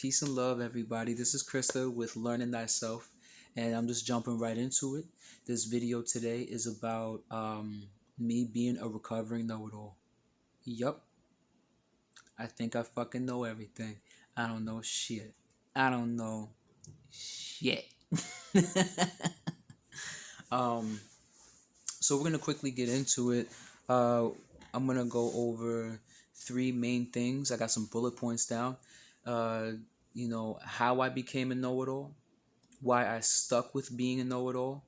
Peace and love, everybody. This is Krista with Learning Thyself, and I'm just jumping right into it. This video today is about me being a recovering know it all. Yup, I think I fucking know everything. I don't know shit. I don't know shit. um, so we're gonna quickly get into it. Uh, I'm gonna go over three main things. I got some bullet points down. Uh, how I became a know-it-all, why I stuck with being a know-it-all,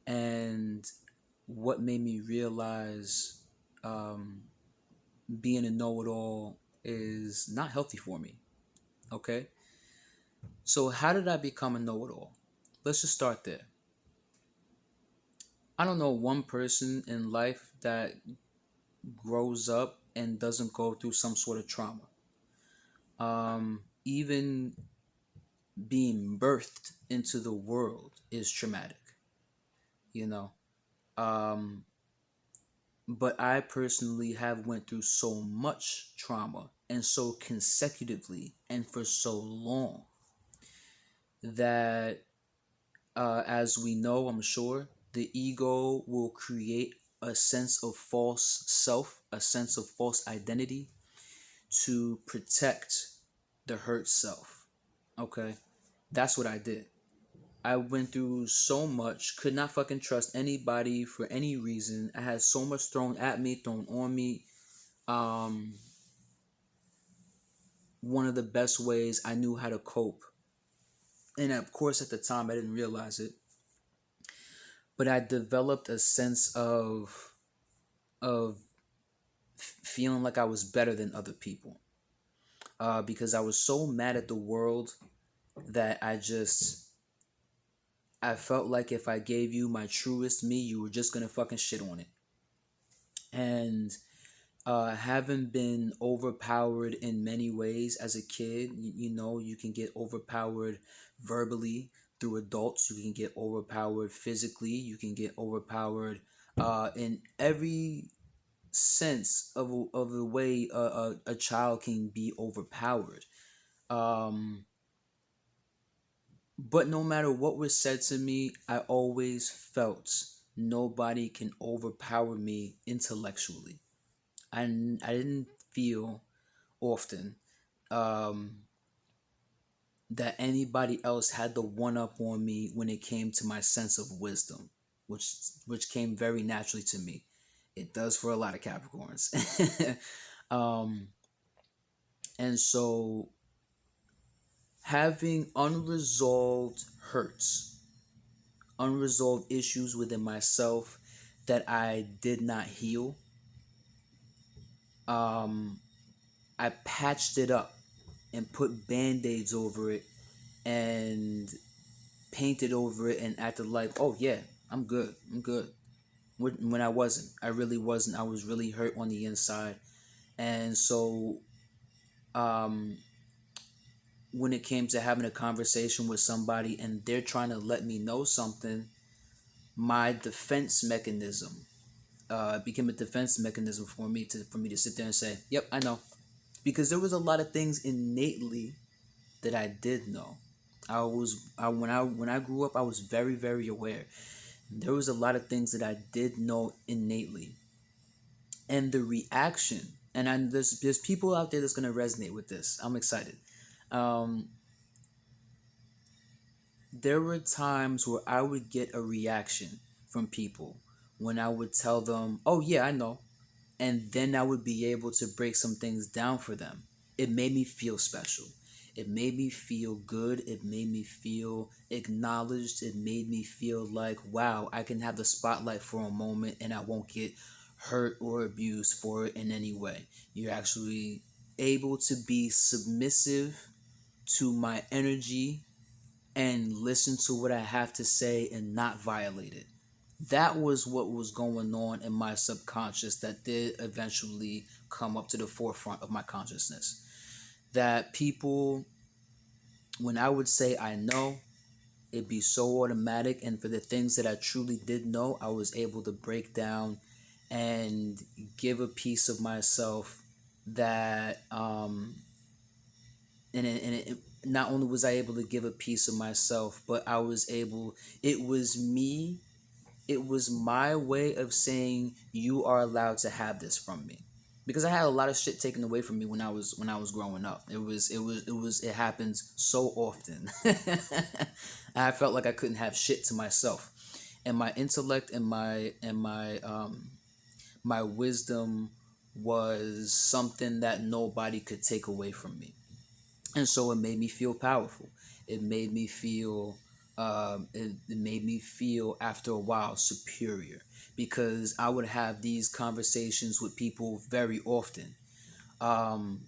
and what made me realize um, being a know-it-all is not healthy for me. Okay, so how did I become a know-it-all? Let's just start there. I don't know one person in life that grows up and doesn't go through some sort of trauma. Even being birthed into the world is traumatic, you know. Um, but I personally have went through so much trauma and so consecutively and for so long that, as we know, I'm sure, the ego will create a sense of false self, a sense of false identity to protect the hurt self. Okay? That's what I did. I went through so much, could not fucking trust anybody for any reason. I had so much thrown at me, thrown on me. Um, One of the best ways I knew how to cope. And of course, at the time, I didn't realize it, but I developed a sense of feeling like I was better than other people, because I was so mad at the world that I felt like if I gave you my truest me, you were just gonna fucking shit on it. And having been overpowered in many ways as a kid, you can get overpowered verbally through adults, you can get overpowered physically, you can get overpowered in every sense of the way a child can be overpowered. Um, but no matter what was said to me, I always felt nobody can overpower me intellectually. I didn't feel often um, that anybody else had the one up on me when it came to my sense of wisdom, which came very naturally to me. It does for a lot of Capricorns. um, and so having unresolved hurts, unresolved issues within myself that I did not heal, um, I patched it up and put band-aids over it and painted over it and acted like, oh yeah, I'm good, I'm good. When I wasn't, I really wasn't. I was really hurt on the inside. And so um, when it came to having a conversation with somebody and they're trying to let me know something, my defense mechanism became a defense mechanism for me to sit there and say, yep, I know. Because there was a lot of things innately that I did know. When I grew up, I was very, very aware. There was a lot of things that I did know innately, and the reaction. There's people out there that's gonna resonate with this. I'm excited. Um, there were times where I would get a reaction from people when I would tell them, "Oh yeah, I know," and then I would be able to break some things down for them. It made me feel special. It made me feel good. It made me feel acknowledged. It made me feel like, wow, I can have the spotlight for a moment and I won't get hurt or abused for it in any way. You're actually able to be submissive to my energy and listen to what I have to say and not violate it. That was what was going on in my subconscious that did eventually come up to the forefront of my consciousness. That people, when I would say I know, it'd be so automatic. And for the things that I truly did know, I was able to break down and give a piece of myself that, and not only was I able to give a piece of myself, but I was able, it was me, it was my way of saying you are allowed to have this from me. Because I had a lot of shit taken away from me when I was growing up. It happens so often. I felt like I couldn't have shit to myself. And my intellect and my wisdom was something that nobody could take away from me. And so it made me feel powerful. It made me feel after a while superior, because I would have these conversations with people very often. um,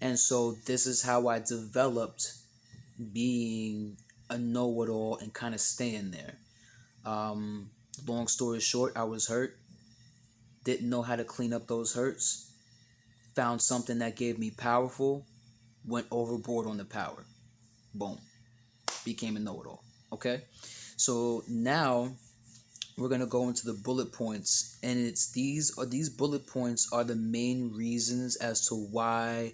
and so this is how I developed being a know-it-all and kind of staying there. um, Long story short, I was hurt, didn't know how to clean up those hurts, found something that gave me powerful, went overboard on the power, boom, became a know-it-all. Okay, so now we're gonna go into the bullet points, and it's these bullet points are the main reasons as to why.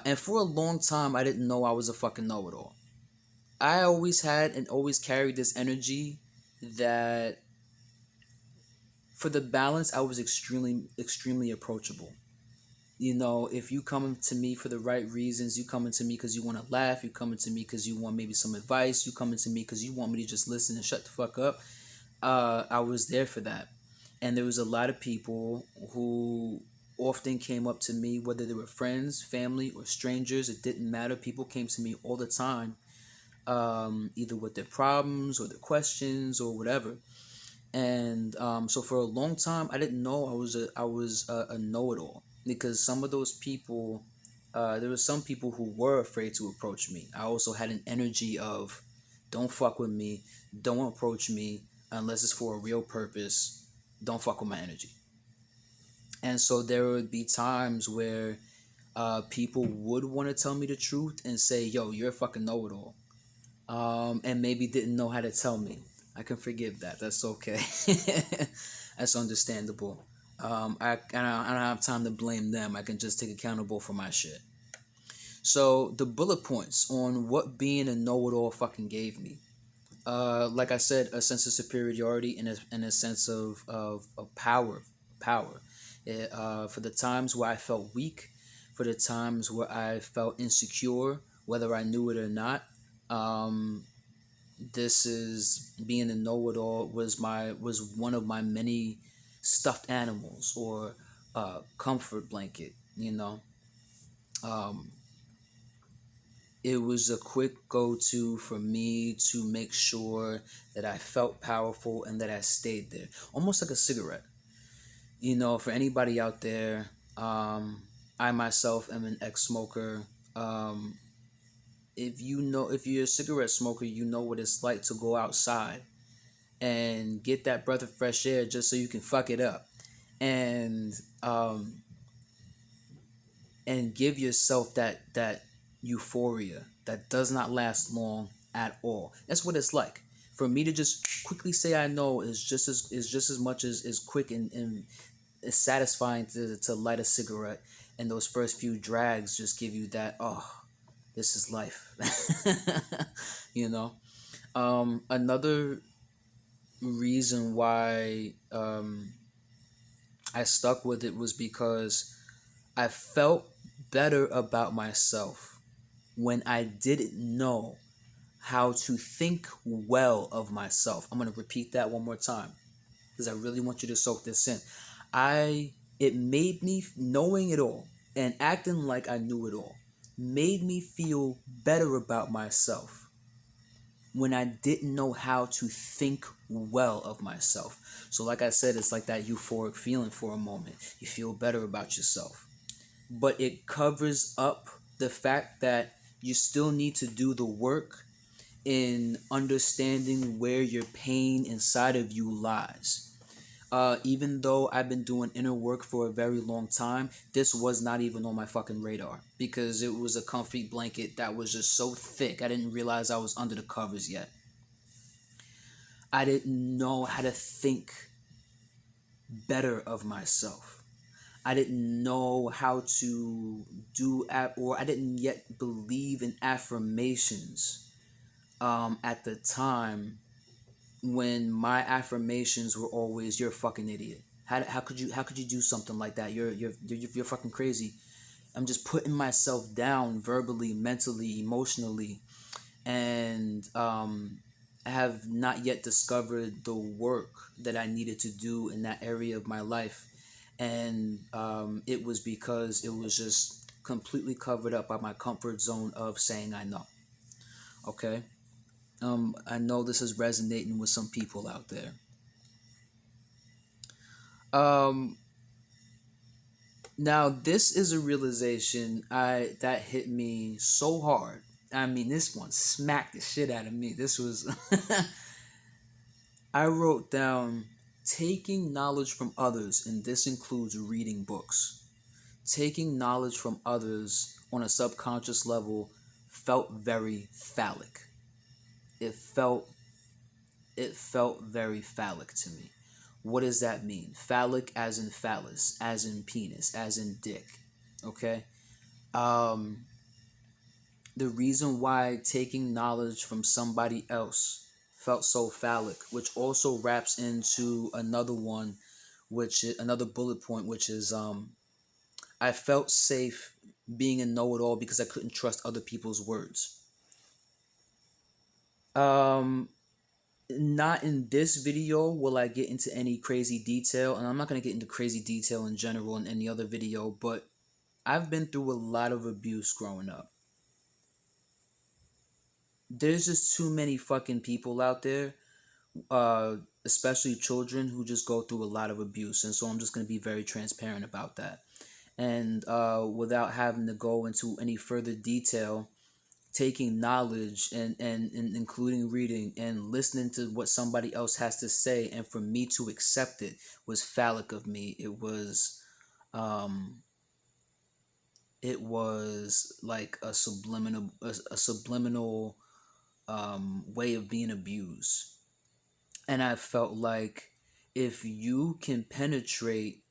And for a long time, I didn't know I was a fucking know-it-all. I always had and always carried this energy that, for the balance, I was extremely approachable. You know, if you coming to me for the right reasons, you coming to me because you want to laugh, you coming to me because you want maybe some advice, you coming to me because you want me to just listen and shut the fuck up. I was there for that. And there was a lot of people who often came up to me, whether they were friends, family, or strangers. It didn't matter. People came to me all the time, either with their problems or their questions or whatever. And so for a long time, I didn't know I was a know-it-all, because some of those people, there were some people who were afraid to approach me. I also had an energy of, don't fuck with me, don't approach me unless it's for a real purpose. Don't fuck with my energy. And so there would be times where people would want to tell me the truth and say, "Yo, you're a fucking know-it-all," and maybe didn't know how to tell me. I can forgive that. That's okay. That's understandable. I don't have time to blame them. I can just take accountable for my shit. So the bullet points on what being a know-it-all fucking gave me. Like I said, a sense of superiority and a sense of power. Power. For the times where I felt weak, for the times where I felt insecure, whether I knew it or not. Um, this is being a know-it-all was one of my many stuffed animals, or comfort blanket. Um, it was a quick go-to for me to make sure that I felt powerful and that I stayed there, almost like a cigarette. For anybody out there, I myself am an ex-smoker. um, if you're a cigarette smoker, you know what it's like to go outside and get that breath of fresh air just so you can fuck it up, and um and give yourself that euphoria that does not last long at all. That's what it's like. For me to just quickly say I know is just as much as quick and as satisfying to light a cigarette, and those first few drags just give you that, oh, this is life. you know Another reason why I stuck with it was because I felt better about myself when I didn't know how to think well of myself. I'm going to repeat that one more time because I really want you to soak this in. It made me, knowing it all and acting like I knew it all, made me feel better about myself when I didn't know how to think well of myself. So like I said, it's like that euphoric feeling for a moment. You feel better about yourself. But it covers up the fact that you still need to do the work in understanding where your pain inside of you lies. Even though I've been doing inner work for a very long time, this was not even on my fucking radar because it was a comfy blanket that was just so thick. I didn't realize I was under the covers yet. I didn't know how to think better of myself. I didn't know how to or I didn't yet believe in affirmations at the time, when my affirmations were always "you're a fucking idiot." How could you do something like that? You're fucking crazy. I'm just putting myself down verbally, mentally, emotionally, and I have not yet discovered the work that I needed to do in that area of my life, and it was because it was just completely covered up by my comfort zone of saying I know. Okay, I know this is resonating with some people out there. Um, Now this is a realization I that hit me so hard. I mean, this one smacked the shit out of me. This was I wrote down taking knowledge from others, and this includes reading books. Taking knowledge from others on a subconscious level felt very phallic. It felt it felt very phallic to me. What does that mean? Phallic as in phallus, as in penis, as in dick. Okay? Um the reason why taking knowledge from somebody else felt so phallic, which also wraps into another one, which is another bullet point, which is I felt safe being a know-it-all because I couldn't trust other people's words. Um, Not in this video will I get into any crazy detail, and I'm not gonna get into crazy detail in general in any other video, but I've been through a lot of abuse growing up. There's just too many fucking people out there, uh, especially children, who just go through a lot of abuse, and so I'm just gonna be very transparent about that. And without having to go into any further detail, taking knowledge and including reading and listening to what somebody else has to say, and for me to accept it, was phallic of me. Um it was like a subliminal way of being abused. And I felt like, if you can penetrate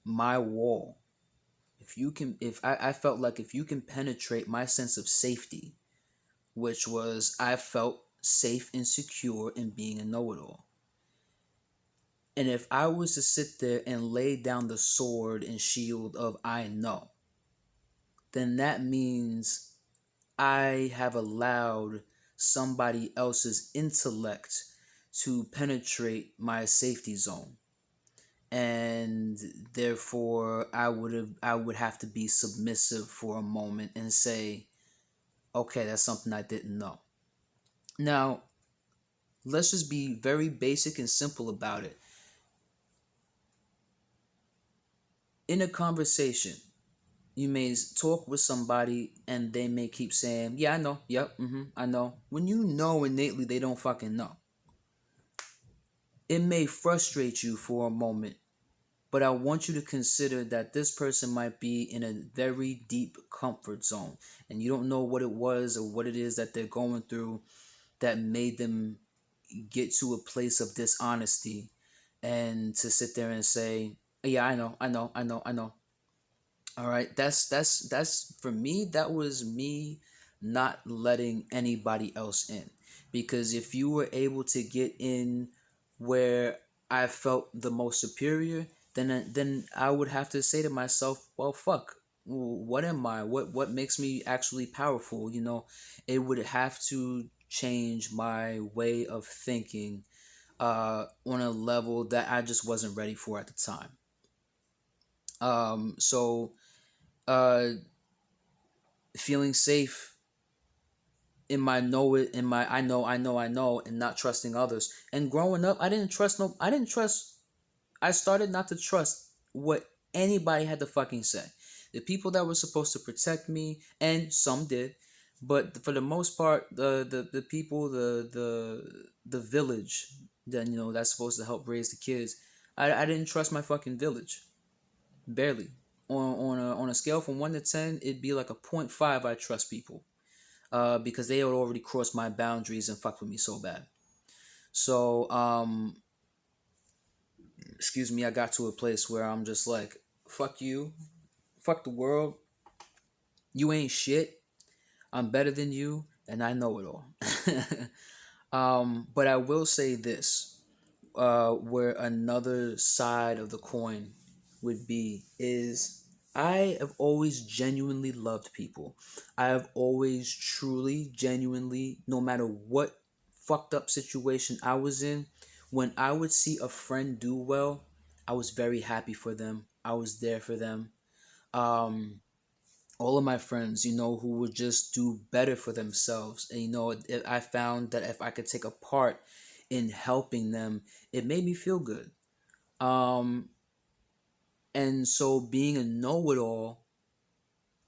my wall, if I felt like if you can penetrate my sense of safety, which was I felt safe and secure in being a know-it-all. And if I was to sit there and lay down the sword and shield of I know, then that means I have allowed somebody else's intellect to penetrate my safety zone. And therefore I would have to be submissive for a moment and say, okay, that's something I didn't know. Now, let's just be very basic and simple about it. In a conversation, you may talk with somebody and they may keep saying, "Yeah, I know. Yep, I know." When you know innately they don't fucking know. It may frustrate you for a moment, but I want you to consider that this person might be in a very deep comfort zone, and you don't know what it was or what it is that they're going through that made them get to a place of dishonesty, and to sit there and say, "Yeah, I know, I know, I know, I know." All right, that's for me. That was me not letting anybody else in, because if you were able to get in where I felt the most superior, then I would have to say to myself, well, fuck, what am I? What makes me actually powerful? It would have to change my way of thinking on a level that I just wasn't ready for at the time. So uh, feeling safe in my know it in my I know, and not trusting others. And growing up, I didn't trust. I started not to trust what anybody had to fucking say. The people that were supposed to protect me, and some did, but for the most part, the people, the village that that's supposed to help raise the kids, I didn't trust my fucking village. Barely. On a scale from 1 to 10, it'd be like a point five. I trust people, because they had already crossed my boundaries and fucked with me so bad. So excuse me, I got to a place where I'm just like, Fuck you. Fuck the world. You ain't shit. I'm better than you, and I know it all. But I will say this, where another side of the coin would be is I have always genuinely loved people. I have always truly, genuinely, no matter what fucked up situation I was in, when I would see a friend do well, I was very happy for them. I was there for them. Um, all of my friends, who would just do better for themselves. And, I found that if I could take a part in helping them, it made me feel good. Um, and so being a know it all,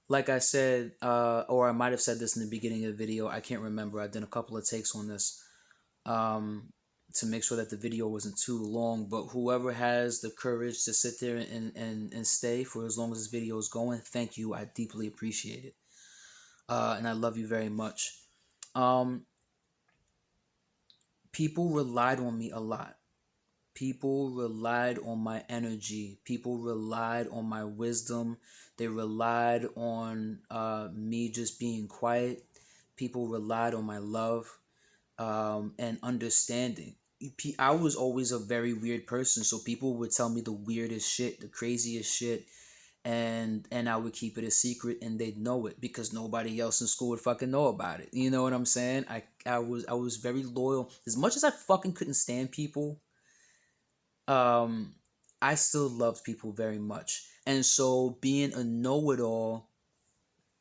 like I said, or I might have said this in the beginning of the video, I can't remember. I've done a couple of takes on this um, to make sure that the video wasn't too long. But whoever has the courage to sit there and stay for as long as this video is going, thank you. I deeply appreciate it. And I love you very much. Um, People relied on me a lot. People relied on my energy. People relied on my wisdom. They relied on me just being quiet. People relied on my love and understanding. I was always a very weird person, so people would tell me the weirdest shit, the craziest shit, and I would keep it a secret and they'd know it because nobody else in school would fucking know about it. You know what I'm saying? I was very loyal. As much as I fucking couldn't stand people, um I still loved people very much. And so being a know-it-all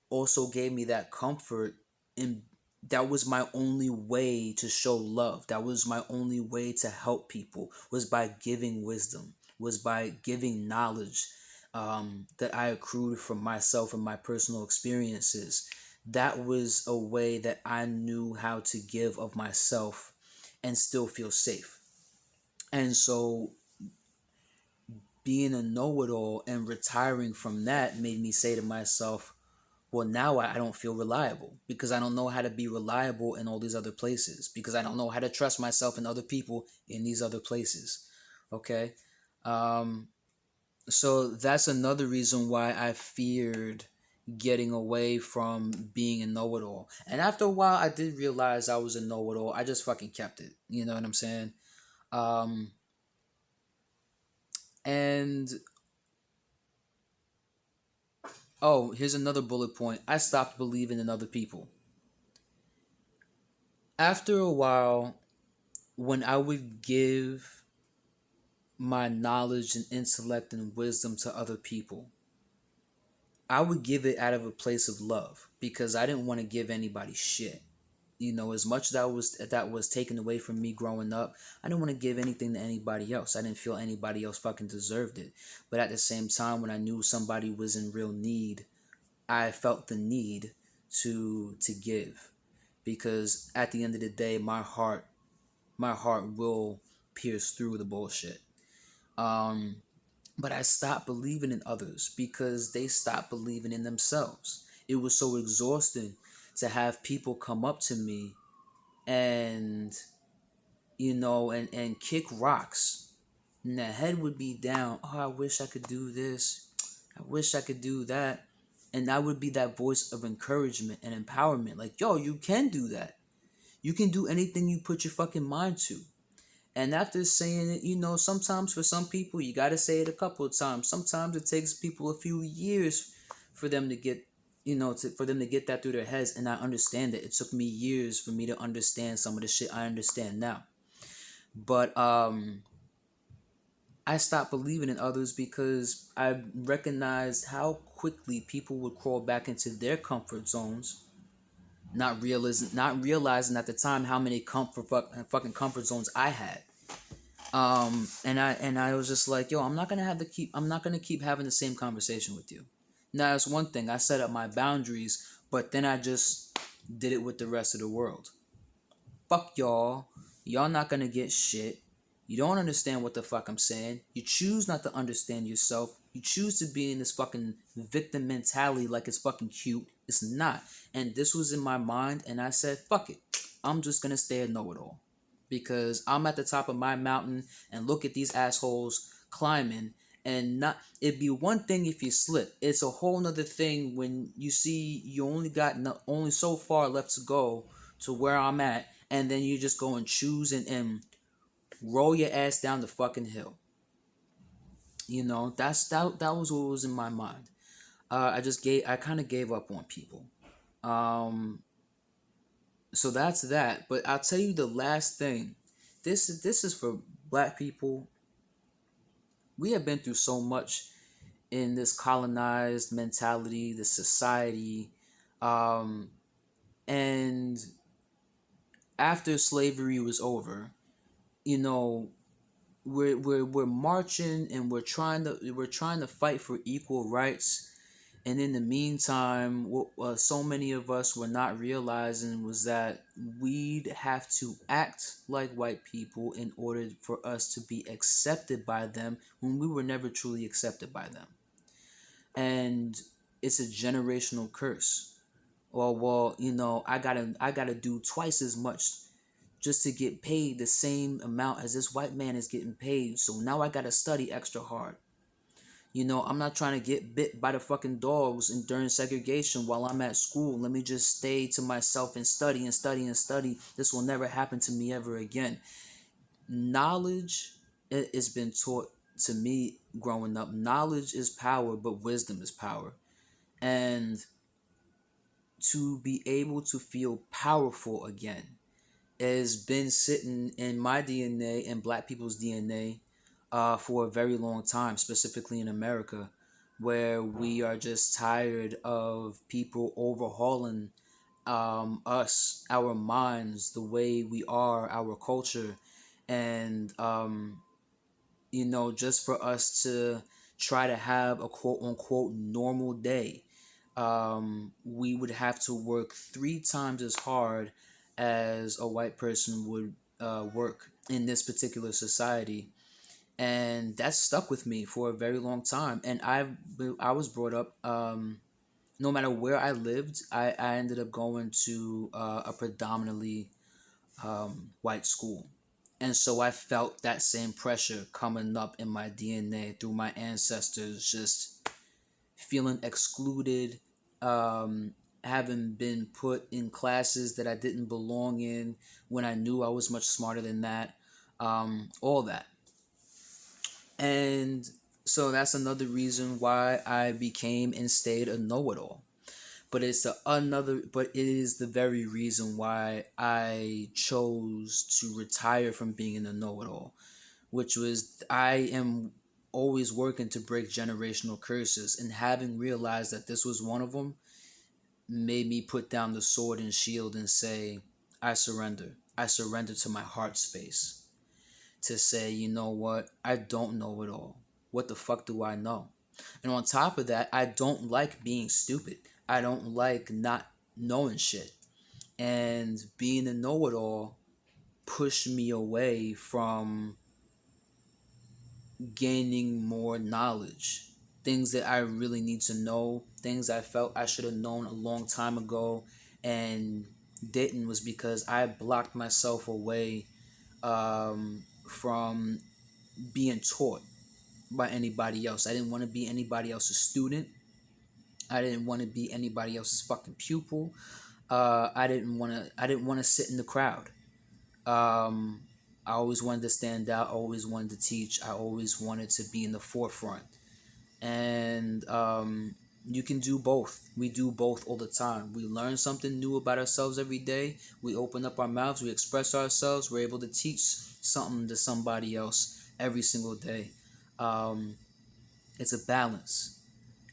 also gave me that comfort, and that was my only way to show love. That was my only way to help people, was by giving wisdom, was by giving knowledge that I accrued from myself and my personal experiences. That was a way that I knew how to give of myself and still feel safe. And so being a know-it-all and retiring from that made me say to myself, well, now I don't feel reliable because I don't know how to be reliable in all these other places, because I don't know how to trust myself and other people in these other places. Okay. um so that's another reason why I feared getting away from being a know-it-all. And after a while I did realize I was a know-it-all. I just fucking kept it, you know what I'm saying? um and Oh, here's another bullet point. I stopped believing in other people. After a while, when I would give my knowledge and intellect and wisdom to other people, I would give it out of a place of love because I didn't want to give anybody shit. As much that was taken away from me growing up, I didn't want to give anything to anybody else. I didn't feel anybody else fucking deserved it. But at the same time, when I knew somebody was in real need, I felt the need to give, because at the end of the day, my heart will pierce through the bullshit. Um, but I stopped believing in others because they stopped believing in themselves. It was so exhausting to have people come up to me and and kick rocks, and the head would be down. Oh, I wish I could do this. I wish I could do that. And I would be that voice of encouragement and empowerment. Like, yo, you can do that. You can do anything you put your fucking mind to. And after saying it, sometimes for some people, you got to say it a couple of times. Sometimes it takes people a few years for them to get, for them to get that through their heads. And I understand that. It took me years for me to understand some of the shit I understand now. But I stopped believing in others because I recognized how quickly people would crawl back into their comfort zones, not realizing at the time how many fucking comfort zones I had. And I was just like, yo, I'm not gonna keep having the same conversation with you. Now that's one thing. I set up my boundaries, but then I just did it with the rest of the world. Fuck y'all. Y'all not gonna get shit. You don't understand what the fuck I'm saying. You choose not to understand yourself. You choose to be in this fucking victim mentality like it's fucking cute. It's not. And this was in my mind, and I said, fuck it. I'm just gonna stay a know-it-all. Because I'm at the top of my mountain and look at these assholes climbing, And not, it'd be one thing if you slip. It's a whole nother thing when you see you only got only so far left to go to where I'm at, and then you just go and choose and roll your ass down the fucking hill. That was what was in my mind. I kind of gave up on people. Um, so that's that. But I'll tell you the last thing. This is for black people. We have been through so much in this colonized mentality, this society, um, and after slavery was over, you know, we're marching and we're trying to fight for equal rights. And in the meantime, what so many of us were not realizing was that we'd have to act like white people in order for us to be accepted by them when we were never truly accepted by them. And it's a generational curse. Well, I gotta do twice as much just to get paid the same amount as this white man is getting paid. So now I gotta study extra hard. I'm not trying to get bit by the fucking dogs and during segregation while I'm at school. Let me just stay to myself and study and study and study. This will never happen to me ever again. Knowledge has been taught to me growing up. Knowledge is power, but wisdom is power. And to be able to feel powerful again has been sitting in my DNA and black people's DNA for a very long time, specifically in America, where we are just tired of people overhauling us, our minds, the way we are, our culture, and just for us to try to have a quote unquote normal day, we would have to work 3 times as hard as a white person would work in this particular society. And that stuck with me for a very long time. And I was brought up, no matter where I lived, I ended up going to a predominantly white school. And so I felt that same pressure coming up in my DNA through my ancestors, just feeling excluded, having been put in classes that I didn't belong in when I knew I was much smarter than that, all that. And so that's another reason why I became and stayed a know-it-all. But it is the very reason why I chose to retire from being a know-it-all, which was I am always working to break generational curses, and having realized that this was one of them made me put down the sword and shield and say, I surrender. I surrender to my heart space to say, you know what? I don't know it all. What the fuck do I know? And on top of that, I don't like being stupid. I don't like not knowing shit. And being a know it all pushed me away from gaining more knowledge. Things that I really need to know, things I felt I should have known a long time ago and didn't, was because I blocked myself away from being taught by anybody else. I didn't want to be anybody else's student. I didn't want to be anybody else's fucking pupil. I didn't want to. I didn't want to sit in the crowd. Um, I always wanted to stand out. I always wanted to teach. I always wanted to be in the forefront. And you can do both. We do both all the time. We learn something new about ourselves every day. We open up our mouths. We express ourselves. We're able to teach something to somebody else every single day. Um, it's a balance.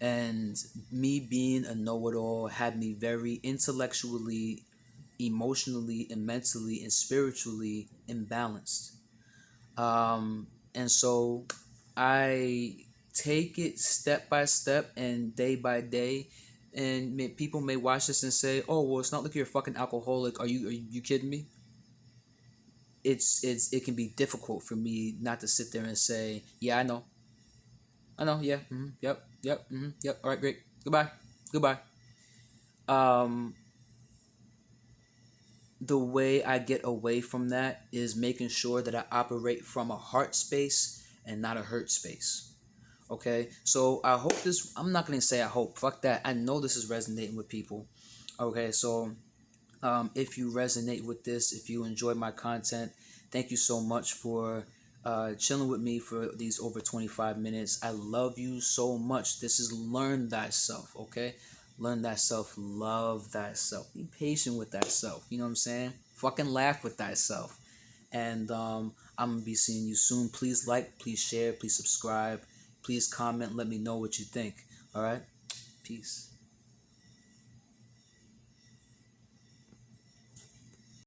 And me being a know-it-all had me very intellectually, emotionally, and mentally and spiritually imbalanced. And so I take it step by step and day by day. And people may watch this and say, "Oh, well, it's not like you're a fucking alcoholic. Are you kidding me?" It can be difficult for me not to sit there and say, "Yeah, I know, yeah, yep. All right, great. Goodbye." Um, the way I get away from that is making sure that I operate from a heart space and not a hurt space. Okay, so I hope this, I'm not gonna say I hope, fuck that. I know this is resonating with people. Okay, so if you resonate with this, if you enjoy my content, thank you so much for chilling with me for these over 25 minutes. I love you so much. This is Learn Thyself, okay? Learn thyself, love thyself, be patient with thyself. You know what I'm saying? Fucking laugh with thyself. And I'm gonna be seeing you soon. Please like, please share, please subscribe, please comment, let me know what you think. All right, peace.